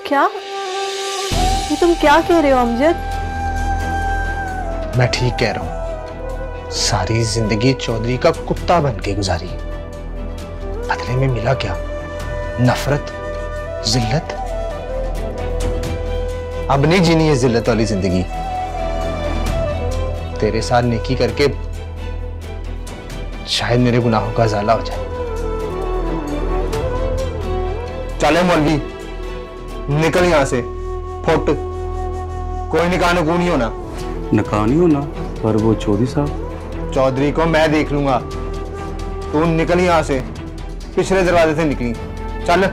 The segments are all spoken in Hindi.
क्या? ये तुम क्या कह रहे हो अमजद? मैं ठीक कह रहा हूं। सारी जिंदगी चौधरी का कुत्ता बन के गुजारी, बदले में मिला क्या? नफरत, जिल्लत। अब नहीं जीनी है जिल्लत वाली जिंदगी। तेरे साथ नेकी करके शायद मेरे गुनाहों का अजाला हो जाए। चले मौलवी, निकल यहां से, फुट। कोई निकाह नुकू नहीं होना। निकाह नहीं होना? पर वो चौधरी साहब। चौधरी को मैं देख लूंगा। तू निकल यहां से, पिछले दरवाजे से निकली। चल।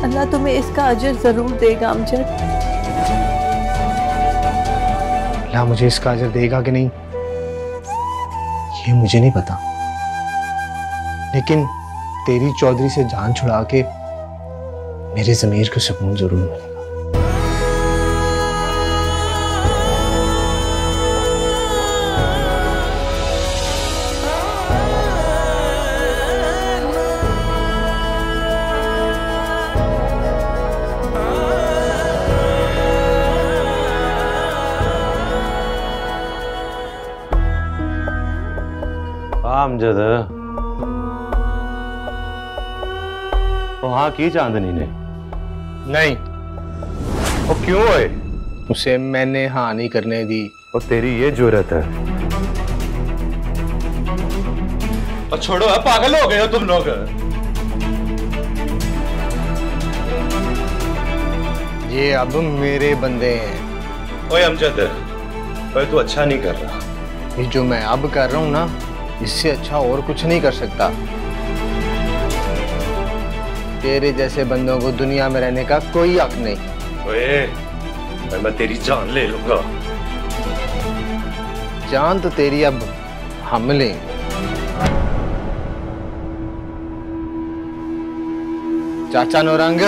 अल्लाह तुम्हें इसका अजर जरूर देगा अमजद। अल्लाह मुझे इसका अजर देगा कि नहीं ये मुझे नहीं पता, लेकिन तेरी चौधरी से जान छुड़ा के मेरे ज़मीर को सुकून जरूर मिलेगा। अमजद, वहां की चांदनी ने? नहीं। वो क्यों है? उसे मैंने हाँ नहीं करने दी। और तेरी ये जुर्रत है? और छोड़ो, अब पागल हो गए हो तुम लोग। ये अब मेरे बंदे हैं। ओए अमजद, ओए तू अच्छा नहीं कर रहा। ये जो मैं अब कर रहा हूं ना, इससे अच्छा और कुछ नहीं कर सकता। तेरे जैसे बंदों को दुनिया में रहने का कोई हक नहीं। ओए, मैं तेरी जान ले लूंगा। जान तो तेरी अब हम लेंगे। चाचा नौरंग,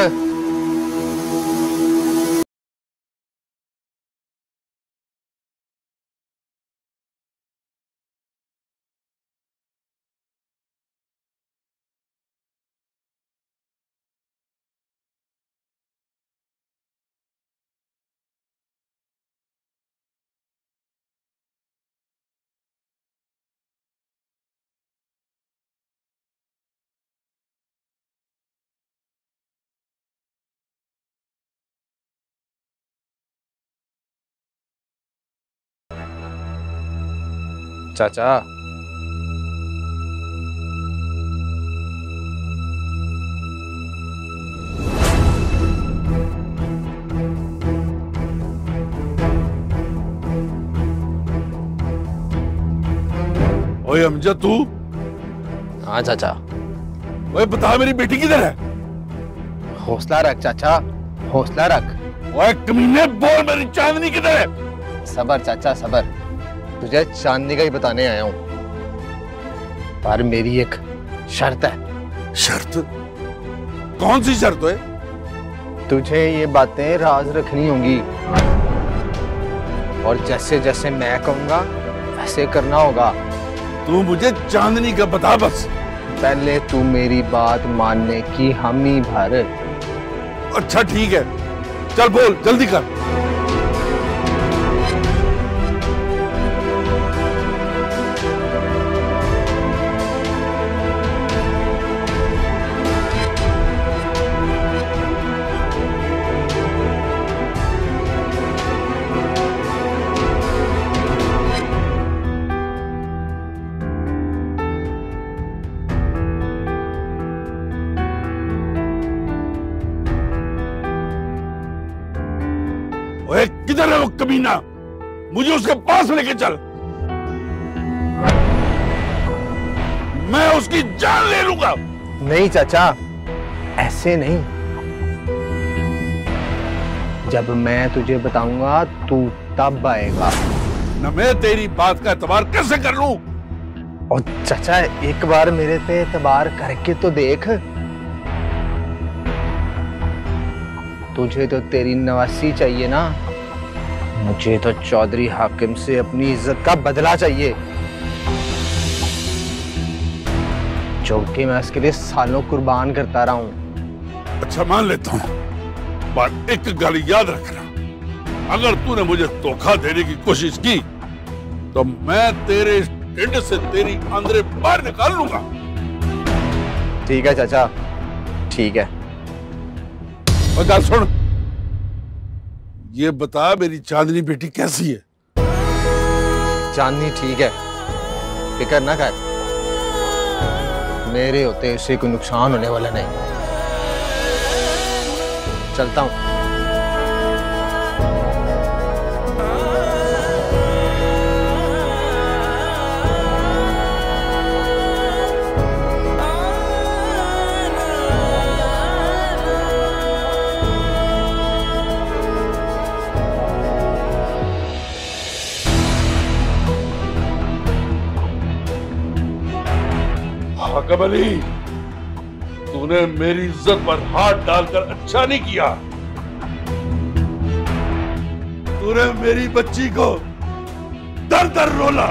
चाचा ओए अमजद, तू? हाँ चाचा। ओए बता, मेरी बेटी किधर है? हौसला रख चाचा, हौसला रख। ओए कमीने, बोल मेरी चांदनी किधर है? सबर चाचा सबर, तुझे चांदनी का ही बताने आया हूं, पर मेरी एक शर्त है। शर्त? कौन सी शर्त है? तुझे ये बातें राज रखनी होंगी, और जैसे जैसे मैं कहूंगा वैसे करना होगा। तू मुझे चांदनी का बता बस। पहले तू मेरी बात मानने की हामी भर। अच्छा ठीक है, चल बोल, जल्दी कर। ओए किधर है वो कमीना? मुझे उसके पास लेके चल, मैं उसकी जान ले लूंगा। नहीं चाचा, ऐसे नहीं। जब मैं तुझे बताऊंगा तू तब आएगा। न मैं तेरी बात का एतबार कैसे कर लूं? और चाचा एक बार मेरे पे एतबार करके तो देख। तुझे तो तेरी नवासी चाहिए ना, मुझे तो चौधरी हाकिम से अपनी इज्जत का बदला चाहिए, जो कि मैं इसके लिए सालों कुर्बान करता रहा हूं। अच्छा मान लेता हूं, पर एक गल याद रखना, अगर तूने मुझे धोखा देने की कोशिश की तो मैं तेरे इस ढिंड से तेरी अंदर बाहर निकाल लूंगा। ठीक है चाचा, ठीक है। और गल सुन, ये बता मेरी चांदनी बेटी कैसी है? चांदनी ठीक है, फिक्र ना कर, मेरे होते उसे कोई नुकसान होने वाला नहीं। चलता हूं। हाकिम अली, तूने मेरी इज्जत पर हाथ डालकर अच्छा नहीं किया। तूने मेरी बच्ची को दर दर रोला।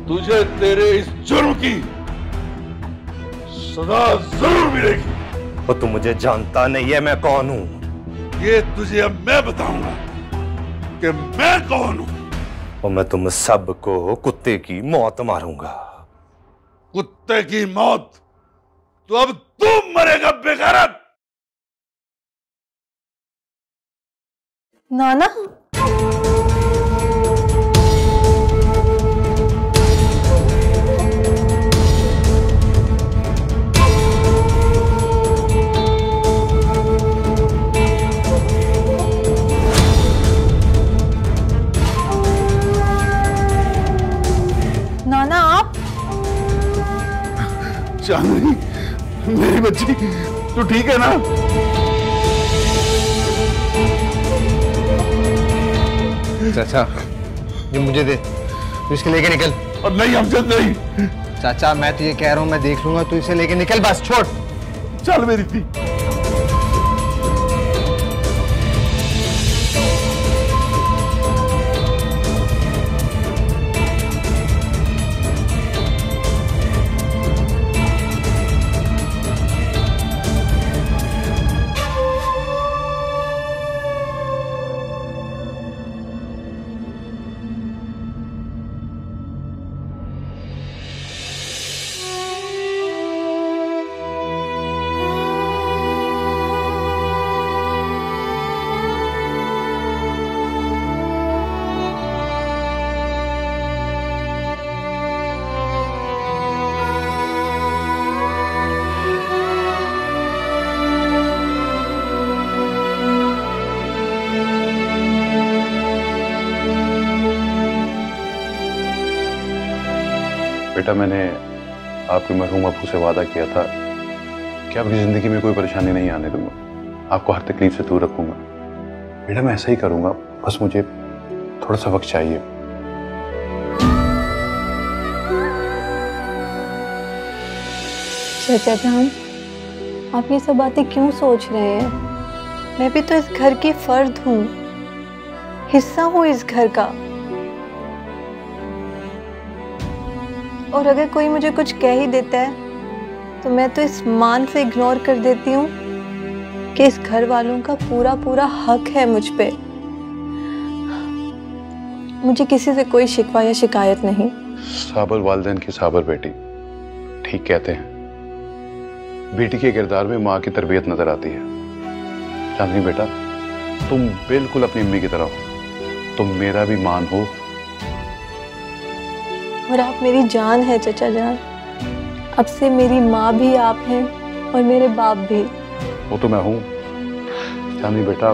तुझे तेरे इस जुर्म की सजा जरूर मिलेगी। और तू मुझे जानता नहीं है मैं कौन हूं। ये तुझे अब मैं बताऊंगा कि मैं कौन हूं। और मैं तुम सबको कुत्ते की मौत मारूंगा। कुत्ते की मौत? तो अब तू मरेगा बेगैरत। नाना, नाना आप? चांदनी, मेरी बच्ची, तू ठीक है ना? चाचा, ये मुझे दे, तू इसके लेके निकल। और नहीं अमजद नहीं। चाचा मैं तुझे कह रहा हूं, मैं देख लूंगा, तू इसे लेके निकल, बस छोड़। चल मेरी थी। बेटा, मैंने आपके मरहूम अबू से वादा किया था कि आपकी जिंदगी में कोई परेशानी नहीं आने दूंगा, आपको हर तकलीफ से दूर रखूंगा। बेटा मैं ऐसा ही करूंगा, बस मुझे थोड़ा सा वक्त चाहिए। चाचा जान, आप ये सब बातें क्यों सोच रहे हैं? मैं भी तो इस घर की फर्द हूँ, हिस्सा हूँ इस घर का। और अगर कोई मुझे कुछ कह ही देता है तो मैं तो इस मान से इग्नोर कर देती हूँ कि इस घर वालों का पूरा पूरा हक है मुझ पे। मुझे किसी से कोई शिकवा या शिकायत नहीं। साबर वालिदैन की साबर बेटी, ठीक कहते हैं, बेटी के किरदार में माँ की तरबियत नजर आती है। चांदनी बेटा, तुम बिल्कुल अपनी अम्मी की तरह हो, तुम मेरा भी मान हो। और आप मेरी जान है चचा जान। अब से मेरी माँ भी आप हैं और मेरे बाप भी। वो तो मैं हूं। चांदनी बेटा,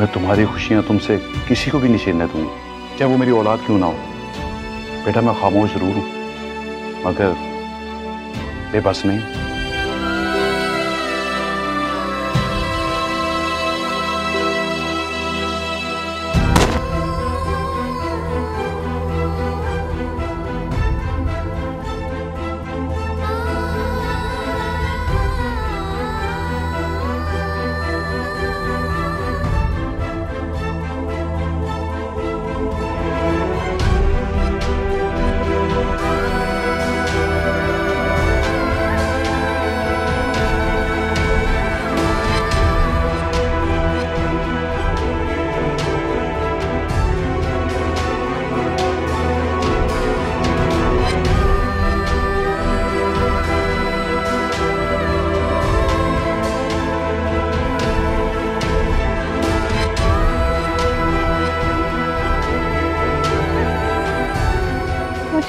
मैं तुम्हारी खुशियां तुमसे किसी को भी नहीं छीनने दूंगा, चाहे वो मेरी औलाद क्यों ना हो। बेटा मैं खामोश जरूर हूं, मगर बेबस नहीं।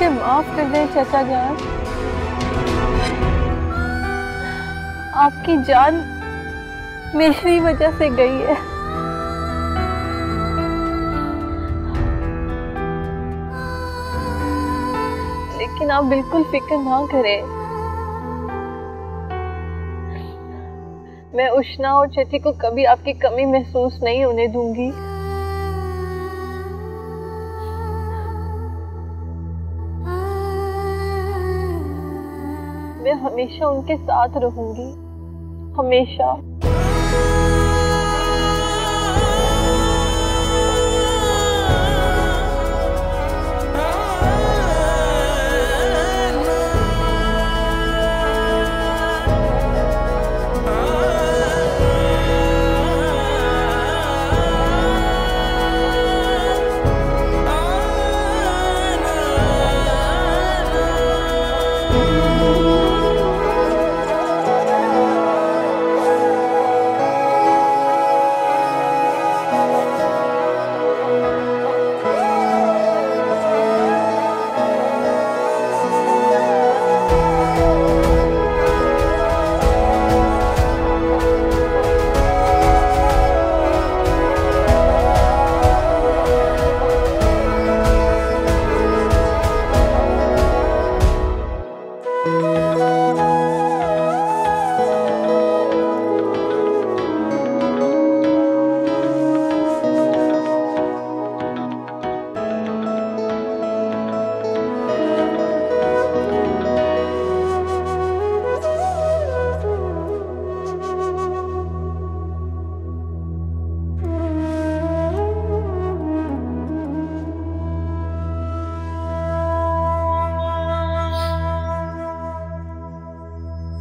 मुझे माफ कर दें चाचा जान। आपकी जान मेरी वजह से गई है। लेकिन आप बिल्कुल फिक्र ना करें, मैं उष्णा और चची को कभी आपकी कमी महसूस नहीं होने दूंगी। मैं हमेशा उनके साथ रहूंगी, हमेशा।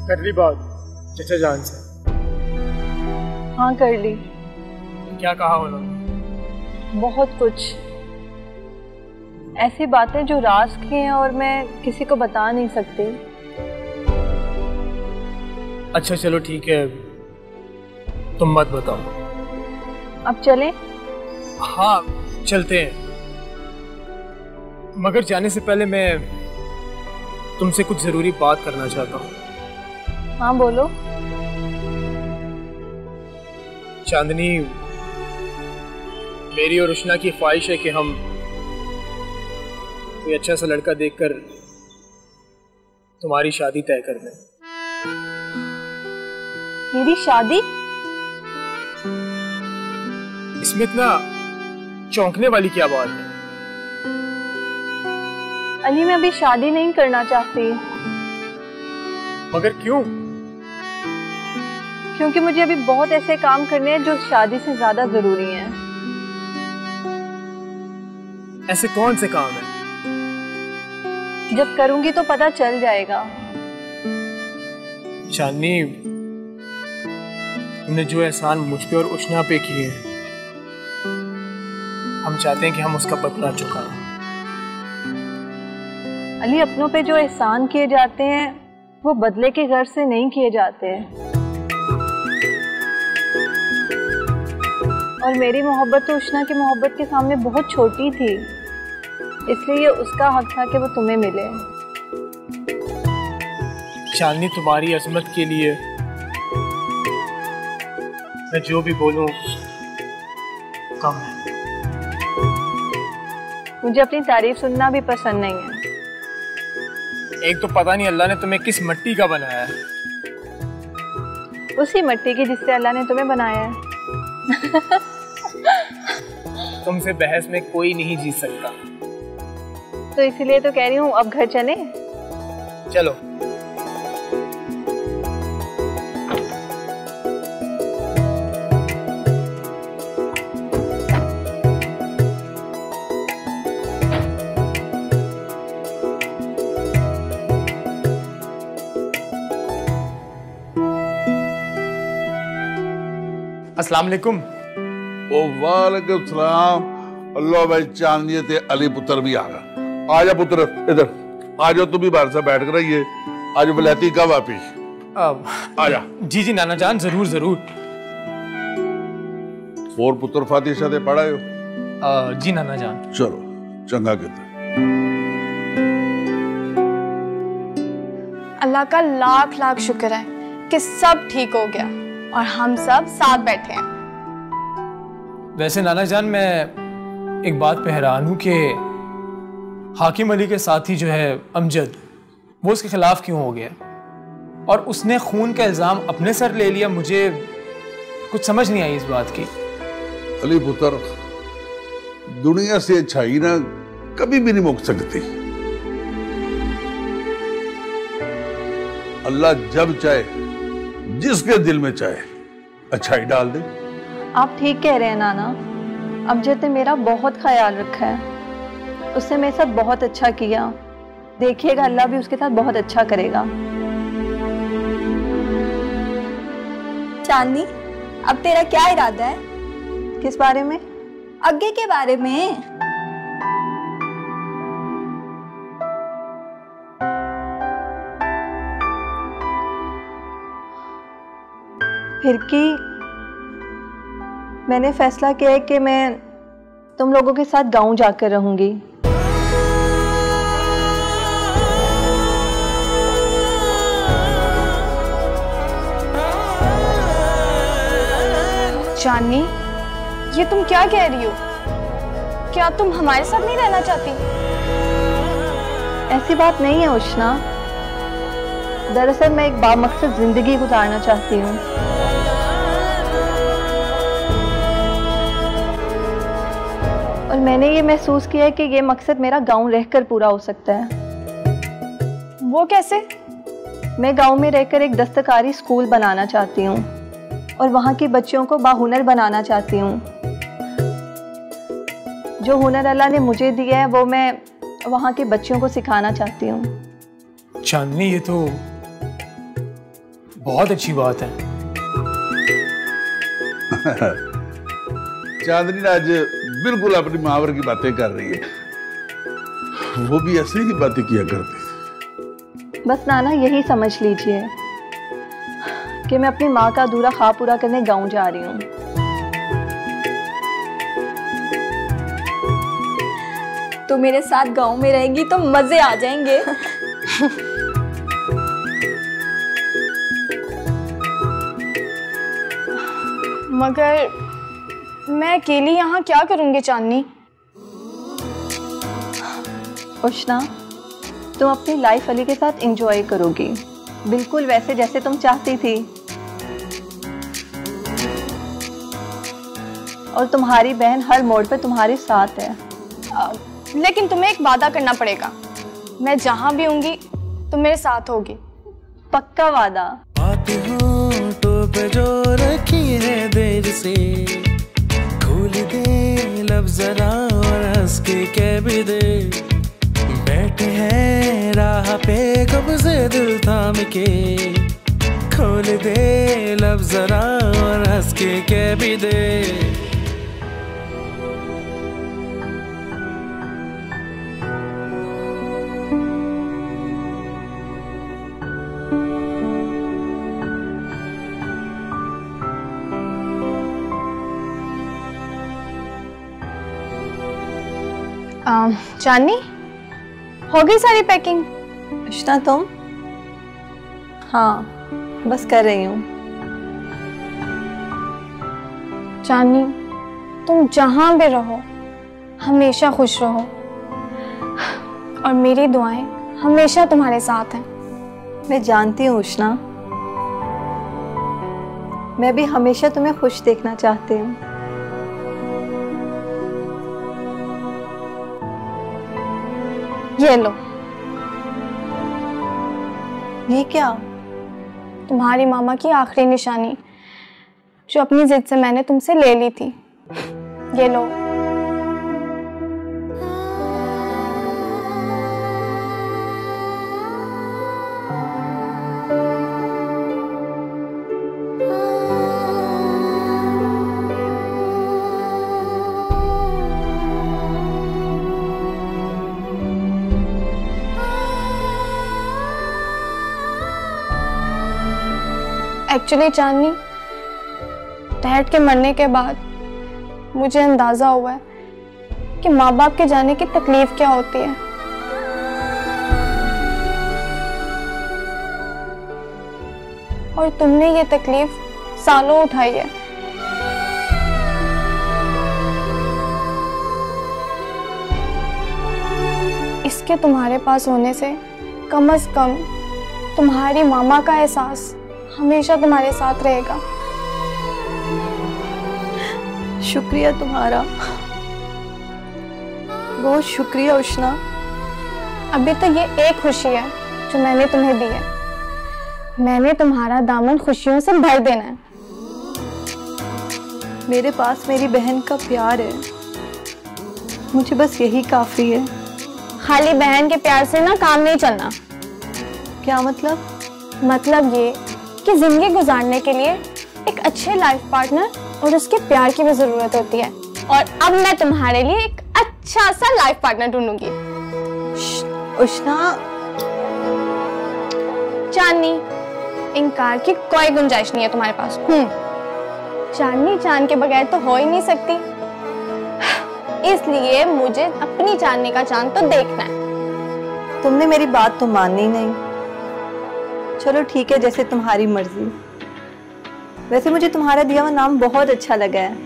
कर ली बात चचा जान से? हाँ कर ली। क्या कहा उन्होंने? बहुत कुछ, ऐसी बातें जो राज की हैं और मैं किसी को बता नहीं सकती। अच्छा चलो ठीक है, तुम मत बताओ। अब चलें? हाँ चलते हैं, मगर जाने से पहले मैं तुमसे कुछ जरूरी बात करना चाहता हूँ। हाँ बोलो। चांदनी, मेरी और उष्णा की ख्वाहिश है कि हम कोई अच्छा सा लड़का देखकर तुम्हारी शादी तय कर दें। मेरी शादी? इसमें इतना चौंकने वाली क्या बात है? अली मैं अभी शादी नहीं करना चाहती। मगर क्यों? क्योंकि मुझे अभी बहुत ऐसे काम करने हैं जो शादी से ज्यादा जरूरी हैं। ऐसे कौन से काम हैं? जब करूंगी तो पता चल जाएगा। चांदनी, तुमने जो एहसान मुझ पे और उष्णा पे किए, हम चाहते हैं कि हम उसका बदला चुकाएं। अली अपनों पे जो एहसान किए जाते हैं वो बदले के घर से नहीं किए जाते हैं। और मेरी मोहब्बत तो उष्णा की मोहब्बत के सामने बहुत छोटी थी, इसलिए ये उसका हक था कि वो तुम्हें मिले। चांदनी, तुम्हारी अजमत के लिए मैं जो भी बोलूं कम है। मुझे अपनी तारीफ सुनना भी पसंद नहीं है। एक तो पता नहीं अल्लाह ने तुम्हें किस मिट्टी का बनाया है। उसी मिट्टी की जिससे अल्लाह ने तुम्हें बनाया है। तुमसे बहस में कोई नहीं जीत सकता। तो इसीलिए तो कह रही हूँ, अब घर चलें? चलो। अस्सलाम वालेकुम। ओ वालेकुम सलाम। अल्लाह भाई, चांदनी ते अली पुत्र भी आ गया। आजा पुत्र, इधर आ जाओ, तुम भी बाहर से बैठ कर रहिए। आज वलैती का वापिस आजा। जी जी नाना जान, जरूर जरूर। और पुत्र फातिशा ते पढ़ायो? जी नाना जान। चलो चंगा किता। अल्लाह का लाख लाख शुक्र है कि सब ठीक हो गया और हम सब साथ बैठे हैं। वैसे नाना जान, मैं एक बात पे हैरान हूँ कि हाकिम अली के साथी जो है अमजद, वो उसके खिलाफ क्यों हो गया और उसने खून का इल्ज़ाम अपने सर ले लिया। मुझे कुछ समझ नहीं आई इस बात की। अली पुत्र, दुनिया से अच्छाई ना कभी भी नहीं मुक सकती। अल्लाह जब चाहे, जिसके दिल में चाहे, अच्छाई डाल दे। आप ठीक कह रहे हैं नाना। अमजद ने मेरा बहुत ख्याल रखा है, उसने मेरे साथ बहुत अच्छा किया। देखिएगा अल्लाह भी उसके साथ बहुत अच्छा करेगा। चांदनी, अब तेरा क्या इरादा है? किस बारे में? आगे के बारे में। फिर की मैंने फैसला किया है कि मैं तुम लोगों के साथ गांव जाकर रहूंगी। चांदनी, ये तुम क्या कह रही हो? क्या तुम हमारे साथ नहीं रहना चाहती? ऐसी बात नहीं है उष्णा। दरअसल मैं एक बामकसद जिंदगी गुजारना चाहती हूँ। और मैंने ये महसूस किया है कि ये मकसद मेरा गांव रहकर पूरा हो सकता है। वो कैसे? मैं गांव में रहकर एक दस्तकारी स्कूल बनाना चाहती हूँ और वहाँ की बच्चियों को बाहुनर बनाना चाहती हूँ। जो हुनर अल्लाह ने मुझे दिया है वो मैं वहाँ की बच्चियों को सिखाना चाहती हूँ। चांदनी, ये तो बहुत अच्छी बात है। चांदनी आज बिल्कुल अपनी मावर की बातें कर रही है। वो भी ऐसे ही बातें किया करती थी। बस नाना, यही समझ लीजिए कि मैं अपनी माँ का अधूरा ख्वाब पूरा करने गांव जा रही हूँ। तो मेरे साथ गांव में रहेंगी तो मजे आ जाएंगे। मगर मैं अकेली यहाँ क्या करूँगी चांदनी? उष्णा, तुम अपनी लाइफ अली के साथ एंजॉय करोगी, बिल्कुल वैसे जैसे तुम चाहती थी। और तुम्हारी बहन हर मोड़ पे तुम्हारे साथ है। लेकिन तुम्हें एक वादा करना पड़ेगा। मैं जहाँ भी होंगी तुम मेरे साथ होगी। पक्का वादा। बात होठों पे जो रखी है देर से, खोल दे लब जरा और हंस के कह भी दे। बैठे हैं राह पे कब से दिल थाम के, खोल दे लब जरा और हंस के कह भी दे। चांदनी, हो गई सारी पैकिंग? उष्णा, तुम? हाँ, बस कर रही हूँ। चांदनी, तुम जहाँ भी रहो हमेशा खुश रहो और मेरी दुआएं हमेशा तुम्हारे साथ हैं। मैं जानती हूँ उष्णा, मैं भी हमेशा तुम्हें खुश देखना चाहती हूँ। ये लो। ये क्या? तुम्हारी मामा की आखिरी निशानी, जो अपनी जिद से मैंने तुमसे ले ली थी। ये लो। एक्चुअली चांदनी, डैड के मरने के बाद मुझे अंदाजा हुआ है कि माँ बाप के जाने की तकलीफ क्या होती है। और तुमने ये तकलीफ सालों उठाई है। इसके तुम्हारे पास होने से कम से कम तुम्हारी मामा का एहसास हमेशा तुम्हारे साथ रहेगा। शुक्रिया तुम्हारा, बहुत शुक्रिया उष्णा। अभी तो ये एक खुशी है जो मैंने तुम्हें दी है। मैंने तुम्हारा दामन खुशियों से भर देना है। मेरे पास मेरी बहन का प्यार है, मुझे बस यही काफी है। खाली बहन के प्यार से ना काम नहीं चलना। क्या मतलब? मतलब ये कि जिंदगी गुजारने के लिए एक अच्छे लाइफ पार्टनर और उसके प्यार की भी जरूरत होती है। और अब मैं तुम्हारे लिए एक अच्छा सा लाइफ पार्टनर ढूंढूंगी। उष्णा। चांदनी, इनकार की कोई गुंजाइश नहीं है तुम्हारे पास। चांदनी चांद के बगैर तो हो ही नहीं सकती, इसलिए मुझे अपनी चांदनी का चांद तो देखना है। तुमने मेरी बात तो मानी नहीं। चलो ठीक है, जैसे तुम्हारी मर्जी। वैसे मुझे तुम्हारा दिया हुआ नाम बहुत अच्छा लगा है,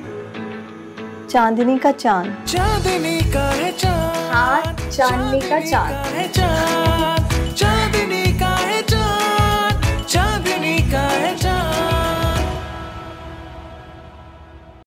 चांदनी का चांद। चांदनी का है चांद, हाँ, चांदनी का चांद।